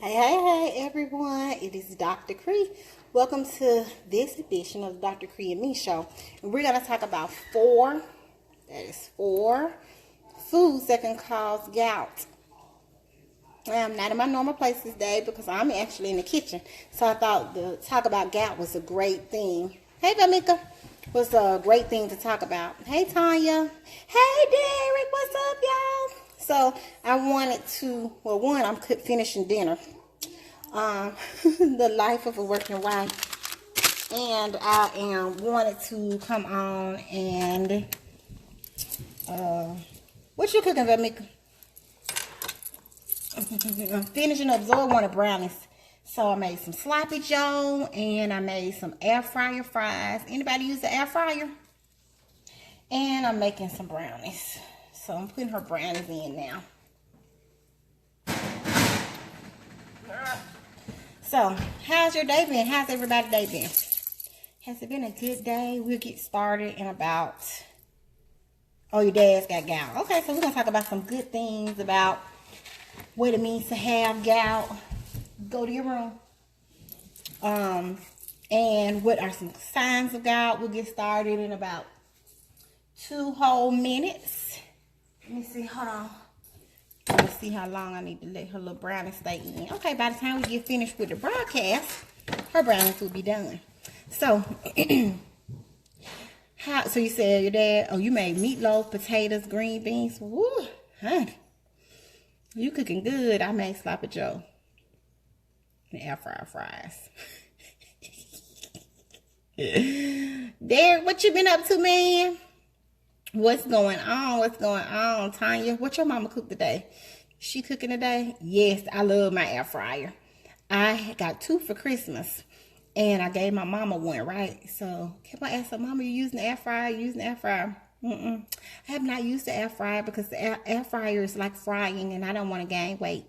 Hey, everyone. It is Dr. Kre. Welcome to this edition of the Dr. Kre and Me show. And we're going to talk about four foods that can cause gout. I'm not in my normal place this day because I'm actually in the kitchen. So I thought the talk about gout was a great thing. Hey, Vamika. Was a great thing to talk about. Hey, Tanya. Hey, Derek. What's up, y'all? So I wanted to, well, one, I'm finishing dinner. The life of a working wife. And I wanted to come on and, what you cooking, Vamika? I'm finishing up. Zoe wanted brownies. So I made some sloppy joe and I made some air fryer fries. Anybody use the air fryer? And I'm making some brownies. So I'm putting her brownies in now. So, how's your day been? How's everybody's day been? Has it been a good day? We'll get started in about... Oh, your dad's got gout. Okay, so we're going to talk about some good things about what it means to have gout. Go to your room. And what are some signs of gout? We'll get started in about 2 whole minutes. Let me see. Hold on. Let's see how long I need to let her little brownie stay in. Okay, by the time we get finished with the broadcast, her brownies will be done. So, so you said your dad, you made meatloaf, potatoes, green beans. Woo, honey. You cooking good. I made sloppy joe and air fryer fries. Derek, what you been up to, man? What's going on? What's going on, Tanya? What your mama cooked today? She cooking today? Yes, I love my air fryer. I got 2 for Christmas, and I gave my mama one, right? So, kept on asking, Mama, you using the air fryer? You using the air fryer? I have not used the air fryer because the air fryer is like frying, and I don't want to gain weight.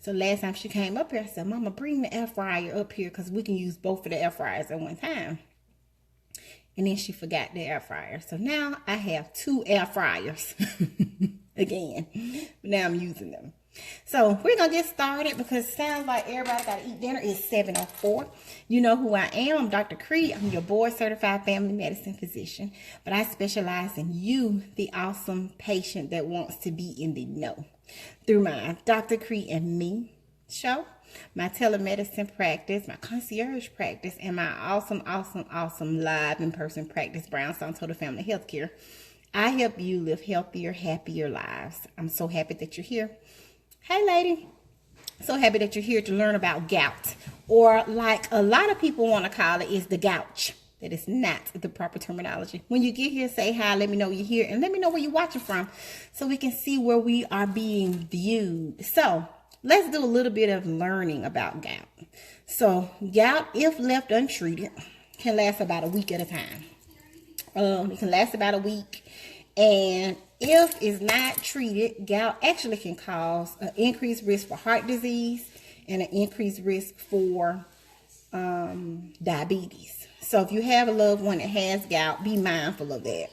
So, last time she came up here, I said, Mama, bring the air fryer up here because we can use both of the air fryers at one time. And then she forgot the air fryer. So now I have 2 air fryers again. But now I'm using them. So we're going to get started because it sounds like everybody got to eat dinner. It's 7:04. You know who I am. I'm Dr. Kre. I'm your board certified family medicine physician. But I specialize in you, the awesome patient that wants to be in the know. Through my Dr. Kre and Me show, my telemedicine practice, my concierge practice, and my awesome live in-person practice, Brownstone Total Family Healthcare. I help you live healthier, happier lives. I'm so happy that you're here. Hey, lady. So happy that you're here to learn about gout, or like a lot of people want to call it, is the gouch. That is not the proper terminology. When you get here, say hi, let me know you're here, and let me know where you're watching from so we can see where we are being viewed. So, let's do a little bit of learning about gout. So, gout, if left untreated, can last about a week at a time. It can last about a week. And if it's not treated, gout actually can cause an increased risk for heart disease and an increased risk for diabetes. So, if you have a loved one that has gout, be mindful of that.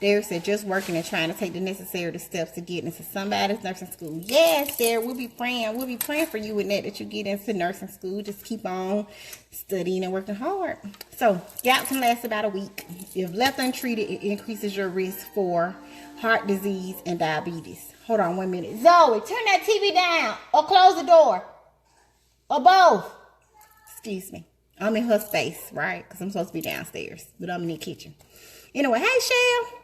Derek said, just working and trying to take the necessary steps to get into somebody's nursing school. Yes, Derek, we'll be praying. We'll be praying for you with that you get into nursing school. Just keep on studying and working hard. So, gout can last about a week. If left untreated, it increases your risk for heart disease and diabetes. Hold on 1 minute. Zoe, turn that TV down or close the door or both. Excuse me. I'm in her space, right? Because I'm supposed to be downstairs, but I'm in the kitchen. Anyway, hey, Shell.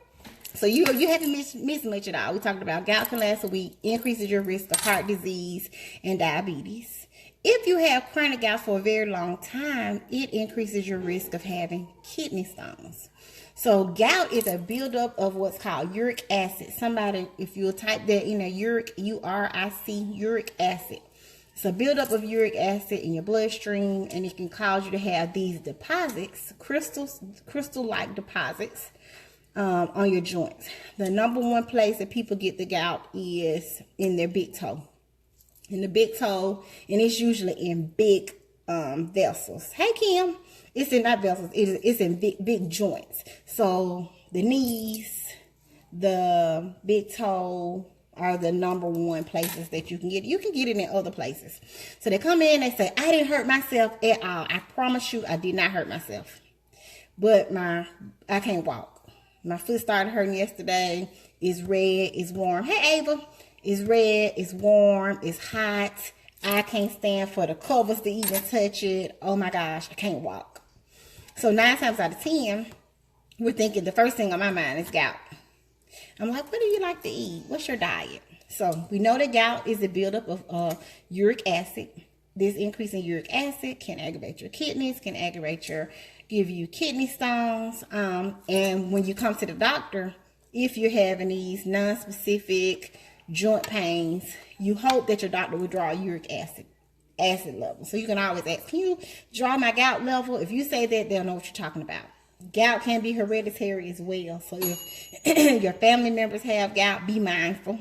So you haven't missed much at all. We talked about gout can last a week, increases your risk of heart disease and diabetes. If you have chronic gout for a very long time, it increases your risk of having kidney stones. So gout is a buildup of what's called uric acid. Somebody, if you'll type that in, a uric, U-R-I-C, uric acid. It's a buildup of uric acid in your bloodstream, and it can cause you to have these deposits, crystal-like deposits, on your joints. The number one place that people get the gout is in their big toe. In the big toe, and it's usually in big vessels. Hey, Kim. It's in not vessels. It's in big joints. So the knees, the big toe, are the #1 places that you can get it. You can get it in other places. So they come in, they say, I didn't hurt myself at all. I promise you, I did not hurt myself. But I can't walk. My foot started hurting yesterday. It's red, it's warm. Hey, Ava. It's red, it's warm, it's hot. I can't stand for the covers to even touch it. Oh my gosh, I can't walk. So 9 times out of 10, we're thinking the first thing on my mind is gout. I'm like, what do you like to eat? What's your diet? So we know that gout is the buildup of uric acid. This increase in uric acid can aggravate your kidneys, can give you kidney stones. And when you come to the doctor, if you're having these non-specific joint pains, you hope that your doctor will draw uric acid level. So you can always ask, can you draw my gout level? If you say that, they'll know what you're talking about. Gout can be hereditary as well. So if your family members have gout, be mindful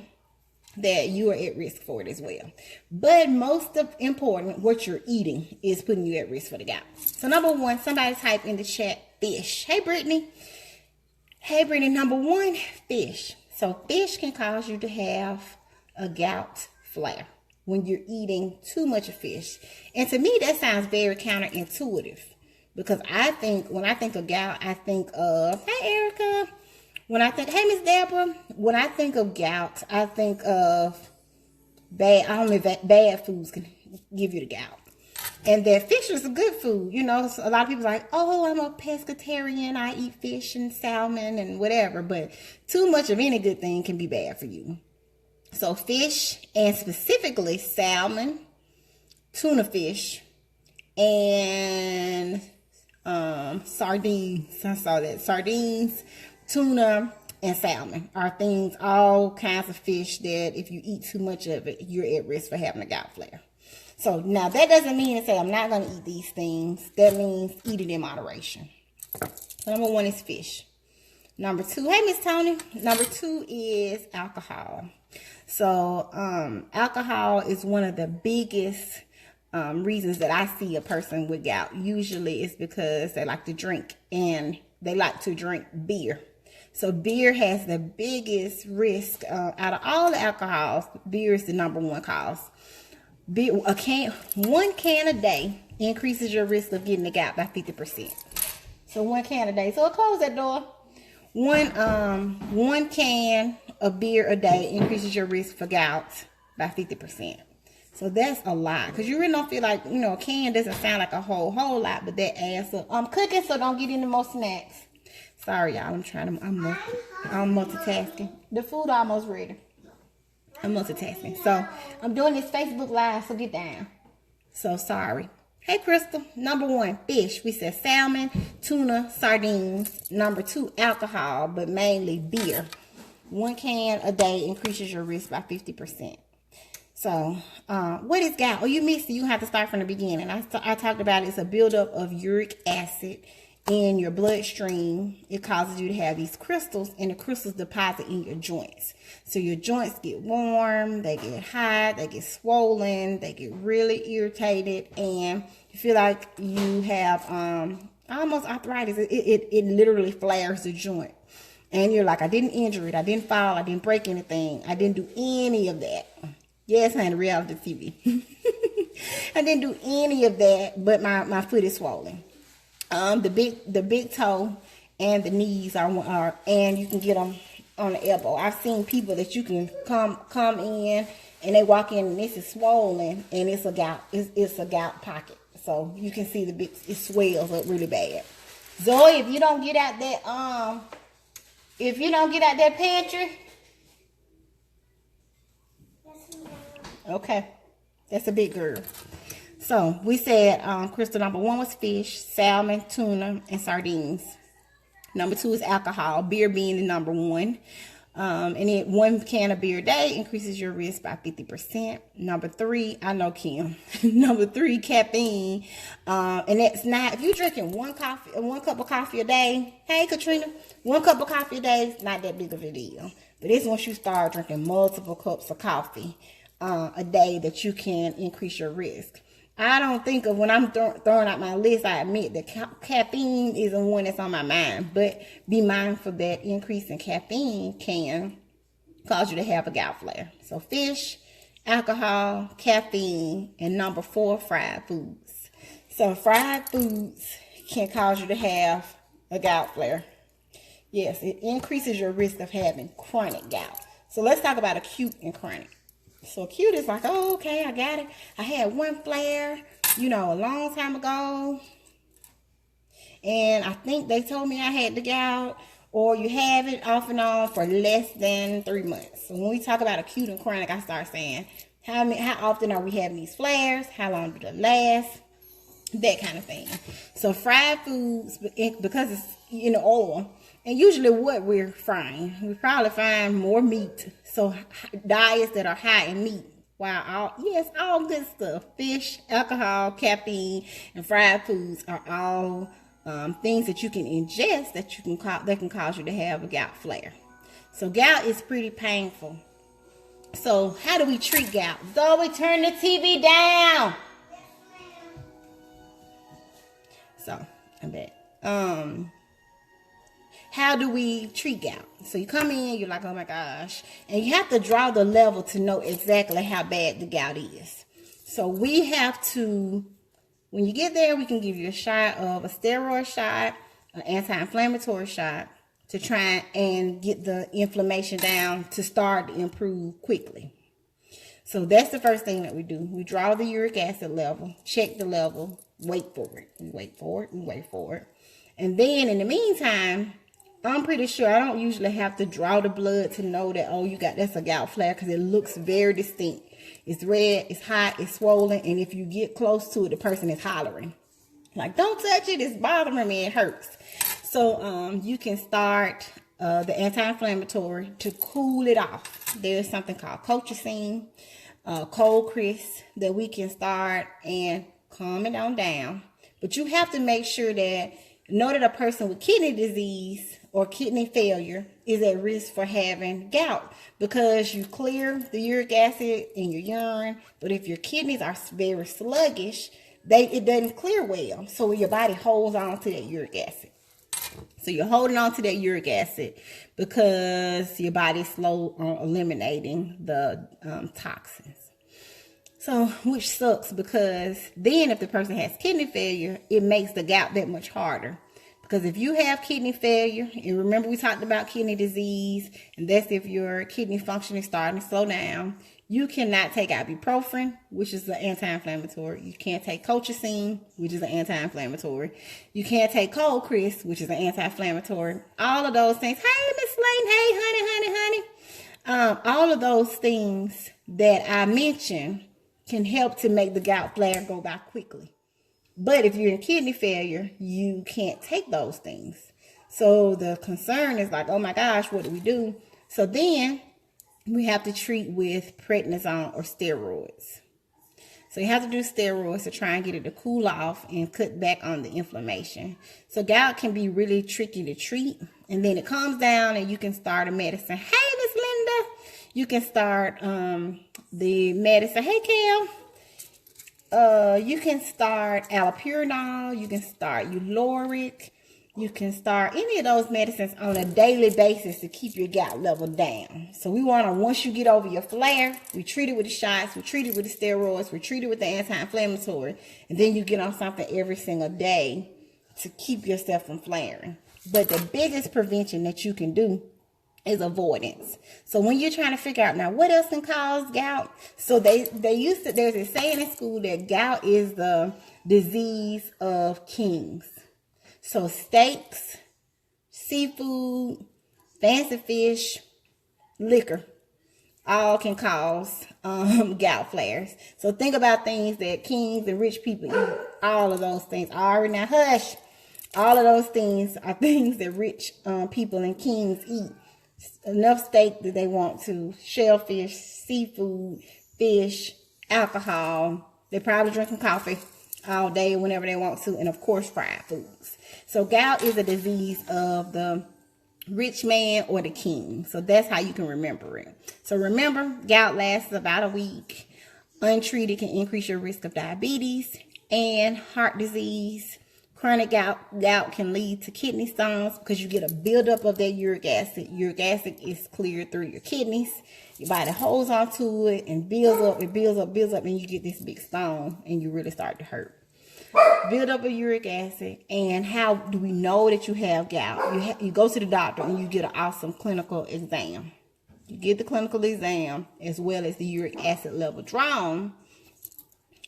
that you are at risk for it as well. But most important, what you're eating is putting you at risk for the gout. So #1, somebody type in the chat, fish. Hey, Brittany. Hey, Brittany, #1, fish. So fish can cause you to have a gout flare when you're eating too much of fish. And to me, that sounds very counterintuitive. Because when I think of gout, I think of, hey, Erica. Hey, Miss Deborah. When I think of gout, I think of bad foods can give you the gout. And that fish is a good food. You know, so a lot of people are like, oh, I'm a pescatarian. I eat fish and salmon and whatever. But too much of any good thing can be bad for you. So fish, and specifically salmon, tuna fish, and sardines. I saw that. Sardines, tuna, and salmon are things, all kinds of fish that if you eat too much of it, you're at risk for having a gout flare. So now that doesn't mean to say I'm not going to eat these things. That means eat it in moderation. So #1 is fish. #2, hey, Miss Tony. #2 is alcohol. So alcohol is one of the biggest reasons that I see a person with gout. Usually it's because they like to drink, and they like to drink beer. So beer has the biggest risk out of all the alcohols. Beer is the #1 cause. One can a day increases your risk of getting the gout by 50%. So 1 can a day. So close that door. One can of beer a day increases your risk for gout by 50%. So that's a lot, because you really don't feel like, a can doesn't sound like a whole lot, but that adds up. I'm cooking, so don't get any more snacks. Sorry, y'all. I'm multitasking. The food almost ready. I'm multitasking. So I'm doing this Facebook Live, so get down. So sorry. Hey, Crystal. #1, fish. We said salmon, tuna, sardines. #2, alcohol, but mainly beer. 1 can a day increases your risk by 50%. So, what is gout? Oh, you missed it. You have to start from the beginning. I talked about it. It's a buildup of uric acid in your bloodstream. It causes you to have these crystals, and the crystals deposit in your joints. So your joints get warm, they get hot, they get swollen, they get really irritated, and you feel like you have almost arthritis. It literally flares the joint. And you're like, I didn't injure it, I didn't fall, I didn't break anything, I didn't do any of that. Yes, honey, reality TV. I didn't do any of that, but my foot is swollen. The big toe and the knees are, and you can get them on the elbow. I've seen people that you can come in and they walk in and this is swollen and it's a gout pocket. So you can see it swells up really bad. Zoe, if you don't get out that pantry, okay, that's a big girl. So we said crystal #1 was fish, salmon, tuna, and sardines. #2 is alcohol, beer being the #1. And then 1 can of beer a day increases your risk by 50%. #3, I know Kim. #3, caffeine. And that's not, if you're drinking one cup of coffee a day, hey Katrina, 1 cup of coffee a day is not that big of a deal. But it's once you start drinking multiple cups of coffee a day that you can increase your risk. I don't think of, when I'm throwing out my list, I admit that caffeine is the one that's on my mind. But be mindful that increase in caffeine can cause you to have a gout flare. So fish, alcohol, caffeine, and number 4, fried foods. So fried foods can cause you to have a gout flare. Yes, it increases your risk of having chronic gout. So let's talk about acute and chronic. So acute is like, oh, okay, I got it. I had one flare, a long time ago. And I think they told me I had the gout. Or you have it off and on for less than 3 months. So when we talk about acute and chronic, I start saying, how often are we having these flares? How long do they last? That kind of thing. So fried foods, because it's oil, and usually what we're frying, we probably find more meat. So diets that are high in meat, all good stuff. Fish, alcohol, caffeine, and fried foods are all things that you can ingest that can cause you to have a gout flare. So gout is pretty painful. So how do we treat gout? Zoe, turn the TV down. So I bet. How do we treat gout? So you come in, you're like, oh my gosh. And you have to draw the level to know exactly how bad the gout is. So we have to, when you get there, we can give you a shot of a steroid shot, an anti-inflammatory shot to try and get the inflammation down to start to improve quickly. So that's the first thing that we do. We draw the uric acid level, check the level, wait for it. We wait for it. And then in the meantime, I'm pretty sure I don't usually have to draw the blood to know that, that's a gout flare, because it looks very distinct. It's red, it's hot, it's swollen, and if you get close to it, the person is hollering. Like, don't touch it, it's bothering me, it hurts. So you can start the anti-inflammatory to cool it off. There's something called colchicine, cold crisp that we can start and calm it on down. But you have to make sure that a person with kidney disease or kidney failure is at risk for having gout, because you clear the uric acid in your urine. But if your kidneys are very sluggish, it doesn't clear well. So your body holds on to that uric acid. So you're holding on to that uric acid because your body's slow on eliminating the toxins. So, which sucks, because then if the person has kidney failure, it makes the gout that much harder. Because if you have kidney failure, and remember we talked about kidney disease, and that's if your kidney function is starting to slow down, you cannot take ibuprofen, which is an anti-inflammatory. You can't take colchicine, which is an anti-inflammatory. You can't take cold crisp, which is an anti-inflammatory. All of those things. Hey, Miss Slayton. Hey, honey. All of those things that I mentioned can help to make the gout flare go by quickly. But if you're in kidney failure, you can't take those things. So the concern is like, oh my gosh, what do we do? So then we have to treat with prednisone or steroids. So you have to do steroids to try and get it to cool off and cut back on the inflammation. So gout can be really tricky to treat. And then it calms down and you can start a medicine. Hey, Miss Linda. You can start the medicine. Hey, Kel. You can start allopurinol, you can start Uloric, you can start any of those medicines on a daily basis to keep your gout level down. So we want to, once you get over your flare, we treat it with the shots, we treat it with the steroids, we treat it with the anti-inflammatory, and then you get on something every single day to keep yourself from flaring. But the biggest prevention that you can do is avoidance. So when you're trying to figure out now what else can cause gout, so there's a saying in school that gout is the disease of kings. So steaks, seafood, fancy fish, liquor, all can cause gout flares. So think about things that kings and rich people eat. All of those things. Now hush. All of those things are things that rich people and kings eat. Enough steak that they want to, shellfish, seafood, fish, alcohol. They're probably drinking coffee all day whenever they want to, and of course fried foods. So gout is a disease of the rich man or the king. So that's how you can remember it. So remember, gout lasts about a week. Untreated can increase your risk of diabetes and heart disease, Chronic gout can lead to kidney stones because you get a buildup of that uric acid. Uric acid is cleared through your kidneys. Your body holds onto it and builds up. It builds up, and you get this big stone, and you really start to hurt. Build up of uric acid. And how do we know that you have gout? You go to the doctor and you get an awesome clinical exam. You get the clinical exam as well as the uric acid level drawn,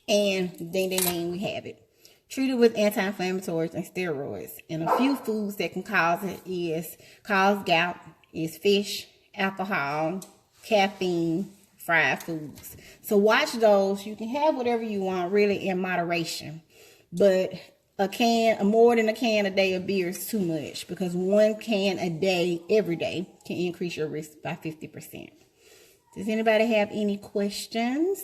and then we have it. Treated with anti-inflammatories and steroids. And a few foods that can cause gout is fish, alcohol, caffeine, fried foods. So watch those. You can have whatever you want, really, in moderation. But more than a can a day of beer is too much, because 1 can a day, every day, can increase your risk by 50%. Does anybody have any questions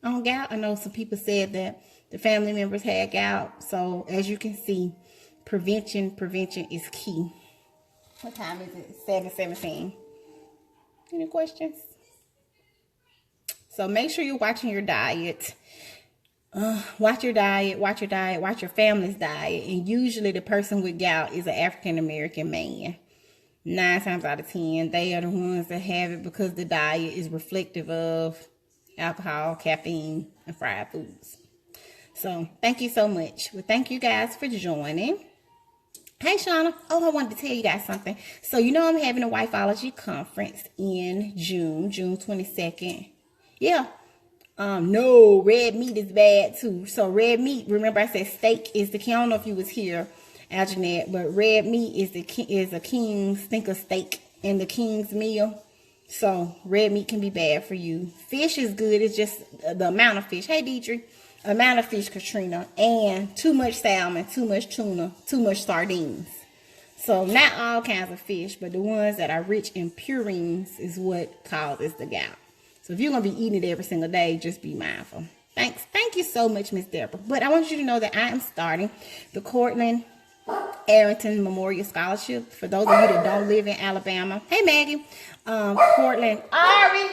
on gout? I know some people said that the family members had gout. So as you can see, prevention is key. What time is it? 7:17. Any questions? So make sure you're watching your diet. Watch your diet, watch your family's diet. And usually the person with gout is an African American man. 9 times out of 10, they are the ones that have it because the diet is reflective of alcohol, caffeine, and fried foods. So thank you so much. Well, thank you guys for joining. Hey, Shauna. Oh, I wanted to tell you guys something. So, I'm having a Wifeology conference in June 22nd. Yeah. No, red meat is bad too. So red meat, remember I said steak is the king. I don't know if you was here, Alginette, but red meat is a king's, think of steak in the king's meal. So red meat can be bad for you. Fish is good. It's just the amount of fish. Hey, Deidre. Amount of fish, Katrina. And too much salmon, too much tuna, too much sardines. So not all kinds of fish, but the ones that are rich in purines is what causes the gout. So if you're going to be eating it every single day, just be mindful. Thanks. Thank you so much, Miss Deborah. But I want you to know that I am starting the Cortland Arrington Memorial Scholarship for those of you that don't live in Alabama. Hey, Maggie. Cortland. Ari.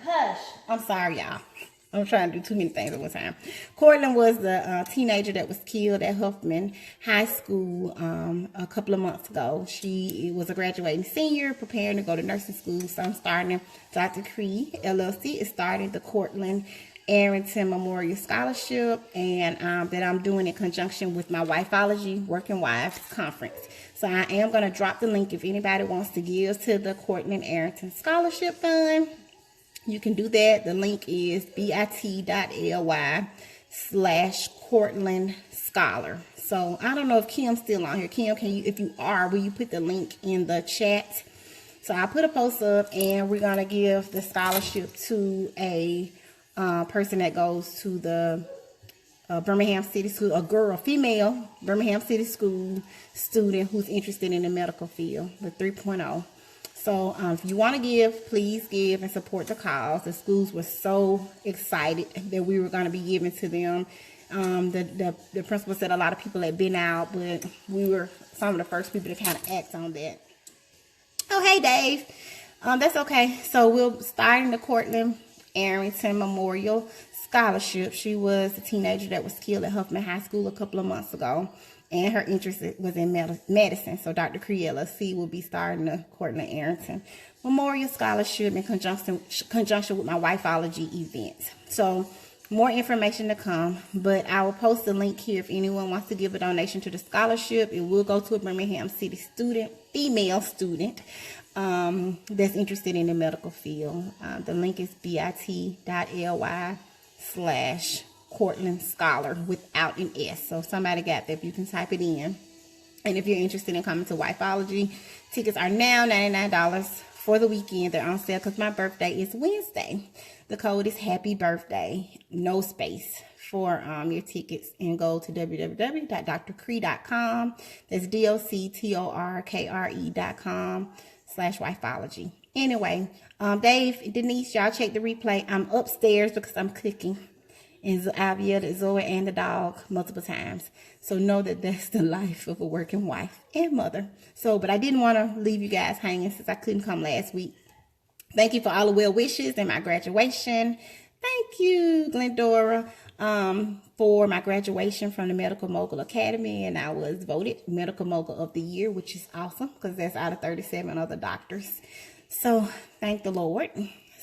Hush. I'm sorry, y'all. I'm trying to do too many things at one time. Cortland was the teenager that was killed at Huffman High School a couple of months ago. She was a graduating senior preparing to go to nursing school. So I'm starting, Dr. Kre LLC is starting the Cortland Arrington Memorial Scholarship, and that I'm doing in conjunction with my Wifeology Working Wives Conference. So I am going to drop the link if anybody wants to give to the Cortland Arrington Scholarship Fund. You can do that. The link is bit.ly/Cortland Scholar. So I don't know if Kim's still on here. Kim, if you are, will you put the link in the chat? So I put a post up, and we're going to give the scholarship to a person that goes to the Birmingham City School, a female Birmingham City School student who's interested in the medical field, the 3.0. So if you want to give, please give and support the cause. The schools were so excited that we were going to be giving to them. The principal said a lot of people had been out, but we were some of the first people to kind of act on that. Oh, hey, Dave. That's okay. So we're starting the Cortland Arrington Memorial Scholarship. She was a teenager that was killed at Huffman High School a couple of months ago, and her interest was in medicine. So Dr. Kre LLC will be starting the Cortland Arrington Memorial Scholarship in conjunction with my Wifeology event. So more information to come, but I will post a link here if anyone wants to give a donation to the scholarship. It will go to a Birmingham City student, female student, that's interested in the medical field. The link is bit.ly/Cortland Scholar without an S. So somebody got that, if you can type it in. And if you're interested in coming to Wifeology, tickets are now $99 for the weekend. They're on sale because my birthday is Wednesday. The code is Happy Birthday, no space, for your tickets, and go to www.drkre.com. That's DOCTORKRE.com/Wifeology. Anyway, Dave, Denise, y'all check the replay. I'm upstairs because I'm cooking. And I've yelled at Zoe and the dog multiple times. So know that that's the life of a working wife and mother. So, but I didn't want to leave you guys hanging since I couldn't come last week. Thank you for all the well wishes and my graduation. Thank you, Glendora. for my graduation from the Medical Mogul Academy, and I was voted Medical Mogul of the Year, which is awesome because that's out of 37 other doctors. So thank the Lord.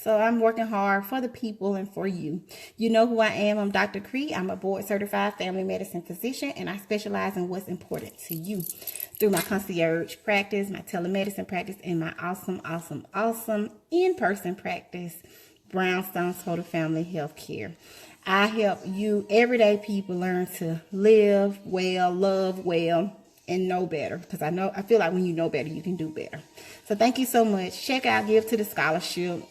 So I'm working hard for the people and for you. You know who I am. I'm Dr. Kre. I'm a board certified family medicine physician, and I specialize in what's important to you through my concierge practice, my telemedicine practice, and my awesome in-person practice, Brownstone Total Family Healthcare. I help you everyday people learn to live well, love well, and know better, because I feel like when you know better, you can do better. So thank you so much. Check out Give to the Scholarship.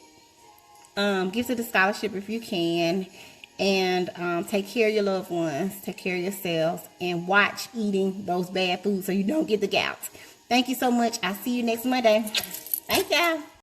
Give to the scholarship if you can, and take care of your loved ones, take care of yourselves, and watch eating those bad foods so you don't get the gout. Thank you so much. I'll see you next Monday. Thank y'all.